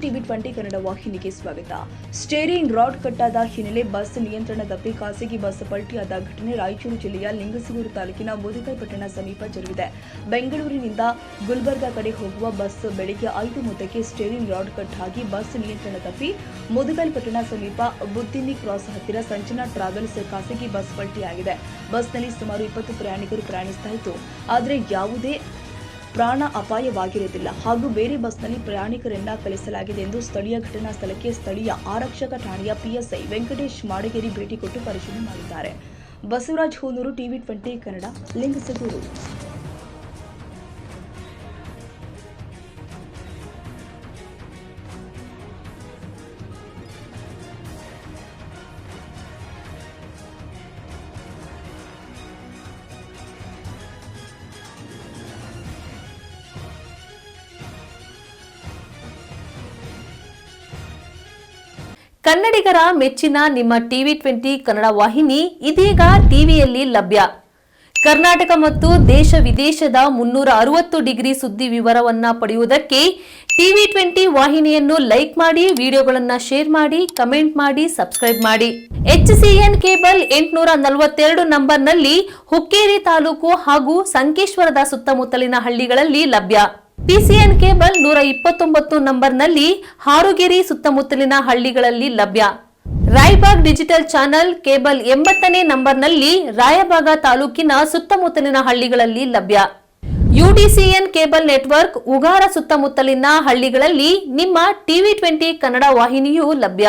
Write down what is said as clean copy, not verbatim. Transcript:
TV 20 Kannada ವಾಹಿನಿಗೆ ಸ್ವಾಗತ. Steering rod ಕಟ್ಟಾದ ಹಿನ್ನೆಲೆ ಬಸ್ ನಿಯಂತ್ರಣ ತಪ್ಪಿ ಖಾಸಗಿ ಬಸ್ ಪಲ್ಟಿಯಾದ ಘಟನೆ ರಾಯಚೂರು ಜಿಲ್ಲೆಯ ಲಿಂಗಸಗೂರು ತಾಲೂಕಿನ ಮುದಕೈಪಟ್ಟಣ ಸಮೀಪ ಜರುಗಿದೆ. ಬೆಂಗಳೂರಿನಿಂದ ಗುಲ್ಬರ್ಗಾ ಕಡೆ ಹೋಗುವ ಬಸ್ ಬೆಳಿಗ್ಗೆ 5:30ಕ್ಕೆ ಸ್ಟೇರಿಂಗ್ ರಾಡ್ ಕಟ್ ಆಗಿ ಬಸ್ ನಿಯಂತ್ರಣ ತಪ್ಪಿ ಮುದಕೈಪಟ್ಟಣ ಸಮೀಪ ಬುದ್ದಿನ್ನಿ ಕ್ರಾಸ್ ಹತ್ತಿರ ಸಂಚನಾ ಟ್ರಾವೆಲ್ಸ್ ಖಾಸಗಿ ಬಸ್ ಪಲ್ಟಿಯಾಗಿದೆ. ಬಸ್ನಲ್ಲಿ ಸುಮಾರು 20 ಪ್ರಯಾಣಿಕರು ಪ್ರಯಾಣಿಸ್ತಾ ಇದ್ದು, ಆದರೆ ಯಾವುದೇ ಪ್ರಾಣ ಅಪಾಯವಾಗಿರುವುದಿಲ್ಲ ಹಾಗೂ ಬೇರೆ ಬಸ್ನಲ್ಲಿ ಪ್ರಯಾಣಿಕರನ್ನ ಕಳಿಸಲಾಗಿದೆ ಎಂದು ಸ್ಥಳೀಯ ಘಟನಾ ಸ್ಥಳಕ್ಕೆ ಸ್ಥಳೀಯ ಆರಕ್ಷಕ ಠಾಣೆಯ ಪಿಎಸ್ಐ ವೆಂಕಟೇಶ್ ಮಾಡಗೇರಿ ಭೇಟಿ ಕೊಟ್ಟು ಪರಿಶೀಲನೆ ಮಾಡಿದ್ದಾರೆ. ಬಸವರಾಜ್ ಹೂನೂರು, ಟಿವಿ 20 ಕನ್ನಡ, ಲಿಂಗಸಗೂರು. ಕನ್ನಡಿಗರ ಮೆಚ್ಚಿನ ನಿಮ್ಮ ಟಿವಿ 20 ಕನ್ನಡ ವಾಹಿನಿ ಇದೀಗ ಟಿವಿಯಲ್ಲಿ ಲಭ್ಯ. ಕರ್ನಾಟಕ ಮತ್ತು ದೇಶ ವಿದೇಶದ 360 ಡಿಗ್ರಿ ಸುದ್ದಿ ವಿವರವನ್ನ ಪಡೆಯುವುದಕ್ಕೆ ಟಿವಿ 20 ವಾಹಿನಿಯನ್ನು ಲೈಕ್ ಮಾಡಿ, ವಿಡಿಯೋಗಳನ್ನು ಶೇರ್ ಮಾಡಿ, ಕಮೆಂಟ್ ಮಾಡಿ, ಸಬ್ಸ್ಕ್ರೈಬ್ ಮಾಡಿ. HCN ಕೇಬಲ್ 842 ನಂಬರ್ನಲ್ಲಿ ಹುಕ್ಕೇರಿ ತಾಲೂಕು ಹಾಗೂ ಸಂಕೇಶ್ವರದ ಸುತ್ತಮುತ್ತಲಿನ ಹಳ್ಳಿಗಳಲ್ಲಿ ಲಭ್ಯ. PCN ಕೇಬಲ್ 129 ನಂಬರ್ನಲ್ಲಿ ಹಾರುಗೆರೆ ಸುತ್ತಮುತ್ತಲಿನ ಹಳ್ಳಿಗಳಲ್ಲಿ ಲಭ್ಯ. ರಾಯಬಾಗ್ ಡಿಜಿಟಲ್ ಚಾನೆಲ್ ಕೇಬಲ್ 80ನೇ ನಂಬರ್ನಲ್ಲಿ ರಾಯಬಾಗ ತಾಲೂಕಿನ ಸುತ್ತಮುತ್ತಲಿನ ಹಳ್ಳಿಗಳಲ್ಲಿ ಲಭ್ಯ. UDCN ಕೇಬಲ್ ನೆಟ್ವರ್ಕ್ ಉಗಾರ ಸುತ್ತಮುತ್ತಲಿನ ಹಳ್ಳಿಗಳಲ್ಲಿ ನಿಮ್ಮ ಟಿವಿ 20 ಕನ್ನಡ ವಾಹಿನಿಯೂ ಲಭ್ಯ.